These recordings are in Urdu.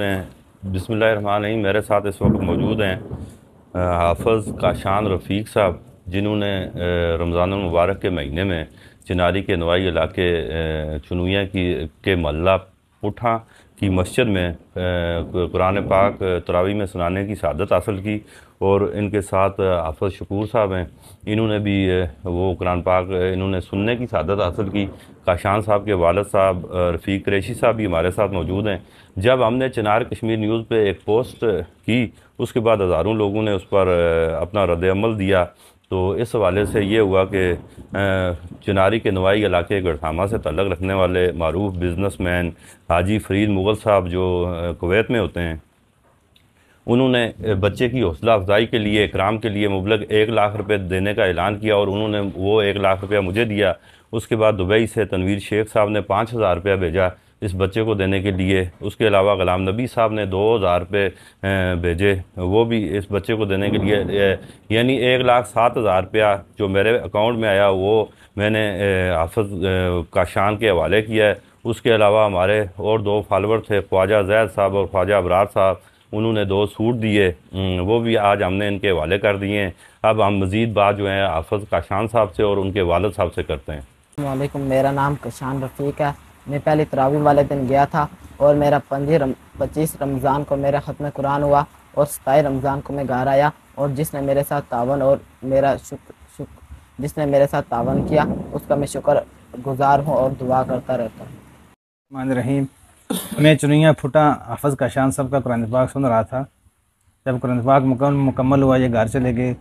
ہیں۔ بسم اللہ الرحمن الرحیم۔ میرے ساتھ اس وقت موجود ہیں حافظ کاشان رفیق صاحب، جنہوں نے رمضان المبارک کے مہینے میں چناری کے نوائی علاقے چنویاں کے محلہ پٹھا کی مسجد میں قرآن پاک تراویح میں سنانے کی سعادت حاصل کی، اور ان کے ساتھ حافظ شکور صاحب ہیں، انہوں نے بھی وہ قرآن پاک انہوں نے سننے کی سعادت حاصل کی۔ کاشان صاحب کے والد صاحب رفیق قریشی صاحب بھی ہمارے ساتھ موجود ہیں۔ جب ہم نے چنار کشمیر نیوز پہ ایک پوسٹ کی، اس کے بعد ہزاروں لوگوں نے اس پر اپنا رد عمل دیا، تو اس حوالے سے یہ ہوا کہ چناری کے نوائی علاقے گڑھامہ سے تعلق رکھنے والے معروف بزنس مین حاجی فرید مغل صاحب، جو کویت میں ہوتے ہیں، انہوں نے بچے کی حوصلہ افزائی کے لیے اکرام کے لیے مبلغ 1 لاکھ روپے دینے کا اعلان کیا، اور انہوں نے وہ 1 لاکھ روپیہ مجھے دیا۔ اس کے بعد دبئی سے تنویر شیخ صاحب نے 5,000 روپیہ بھیجا اس بچے کو دینے کے لیے۔ اس کے علاوہ غلام نبی صاحب نے 2,000 روپے بھیجے، وہ بھی اس بچے کو دینے کے لیے، یعنی 1,07,000 روپیہ جو میرے اکاؤنٹ میں آیا وہ میں نے حافظ کاشان کے حوالے کیا ہے۔ اس کے علاوہ ہمارے اور 2 فالوور تھے، خواجہ زید صاحب اور خواجہ ابرار صاحب، انہوں نے 2 سوٹ دیے، وہ بھی آج ہم نے ان کے حوالے کر دیے ہیں۔ اب ہم مزید بات جو ہے حافظ کاشان صاحب سے اور ان کے والد صاحب سے کرتے ہیں۔ السلام علیکم، میرا نام کاشان رفیق ہے۔ میں پہلی تراویح والے دن گیا تھا، اور میرا 25 رمضان کو میرا ختم قرآن ہوا، اور 27 رمضان کو میں گھر آیا، اور جس نے میرے ساتھ تعاون اور جس نے میرے ساتھ تعاون کیا اس کا میں شکر گزار ہوں اور دعا کرتا رہتا ہوں۔ الرحمن الرحیم۔ میں چنویاں پھٹا حافظ کاشان صاحب کا قرآن پاک سن رہا تھا۔ جب قرآن پاک مکمل ہوا، یہ گھر چلے گئے۔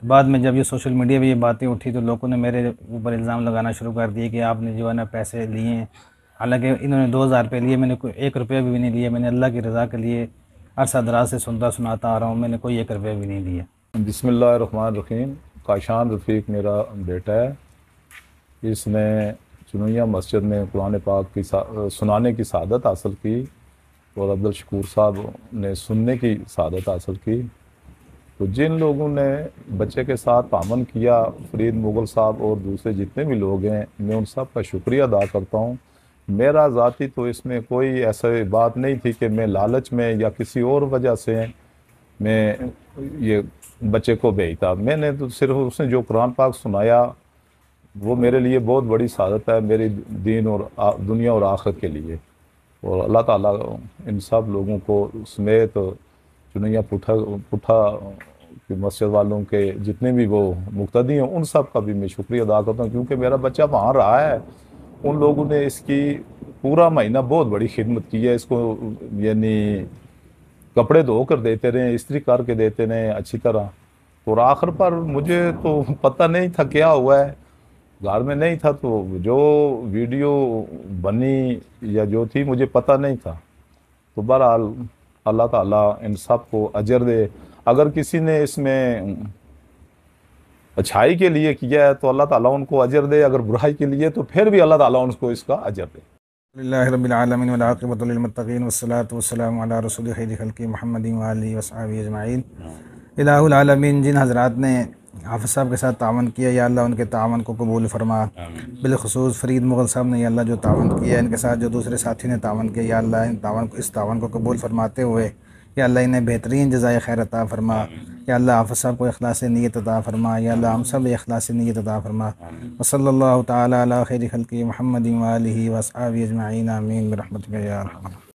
بعد میں جب یہ سوشل میڈیا پہ یہ باتیں اٹھی تو لوگوں نے میرے اوپر الزام لگانا شروع کر دیے کہ آپ نے جو ہے نا پیسے لیے ہیں، حالانکہ انہوں نے 2,000 روپے لیے، میں نے کوئی 1 روپیہ بھی نہیں لیا۔ میں نے اللہ کی رضا کے لیے عرصہ دراز سے سناتا آ رہا ہوں، میں نے کوئی 1 روپیہ بھی نہیں لیا۔ بسم اللہ الرحمن الرحیم۔ کاشان رفیق میرا بیٹا ہے، اس نے چنویاں مسجد میں قرآن پاک کی سنانے کی سعادت حاصل کی، اور عبدالشکور صاحب نے سننے کی سعادت حاصل کی۔ تو جن لوگوں نے بچے کے ساتھ تعاون کیا، فرید مغل صاحب اور دوسرے جتنے بھی لوگ ہیں، میں ان سب کا شکریہ ادا کرتا ہوں۔ میرا ذاتی تو اس میں کوئی ایسی بات نہیں تھی کہ میں لالچ میں یا کسی اور وجہ سے میں یہ بچے کو بھیجتا۔ میں نے تو صرف اس نے جو قرآن پاک سنایا وہ میرے لیے بہت بڑی سعادت ہے، میری دین اور دنیا اور آخرت کے لیے۔ اور اللہ تعالیٰ ان سب لوگوں کو سمیت چنویاں پٹھا کی مسجد والوں کے جتنے بھی وہ مقتدی ہیں ان سب کا بھی میں شکریہ ادا کرتا ہوں، کیونکہ میرا بچہ وہاں رہا ہے۔ ان لوگوں نے اس کی پورا مہینہ بہت بڑی خدمت کی ہے، اس کو یعنی کپڑے دھو کر دیتے رہے، استری کر کے دیتے رہے اچھی طرح۔ اور آخر پر مجھے تو پتہ نہیں تھا کیا ہوا ہے، گھر میں نہیں تھا، تو جو ویڈیو بنی یا جو تھی مجھے پتہ نہیں تھا۔ تو بہرحال اللہ تعالیٰ ان سب کو اجر دے۔ اگر کسی نے اس میں اچھائی کے لیے کیا ہے تو اللہ تعالیٰ ان کو اجر دے، اگر برائی کے لیے تو پھر بھی اللہ تعالیٰ ان کو اس کا اجر دے۔ اللہ رب العالمین والعاقبۃ للمتقین والصلاۃ والسلام علی رسول خیر خلق محمد وآلہ وصحبہ اجمعین۔ الہ العالمین، جن حضرات نے حافظ صاحب کے ساتھ تعاون کیا، یا اللہ ان کے تعاون کو قبول فرما۔ بالخصوص فرید مغل صاحب نے یا اللہ جو تعاون کیا، ان کے ساتھ جو دوسرے ساتھی نے تعاون کیا، یا اللہ اس تعاون کو قبول فرماتے ہوئے یا اللہ انہیں بہترین جزائے خیر عطا فرما۔ یا اللہ حافظ صاحب کو اخلاص نیت عطا فرما، یا اللہ ہم سب اخلاص نیت عطا فرما۔ وصلی اللہ تعالی علی خیر خلق محمد وآلہ وصحبہ اجمعین، آمین برحمتک یا ارحم۔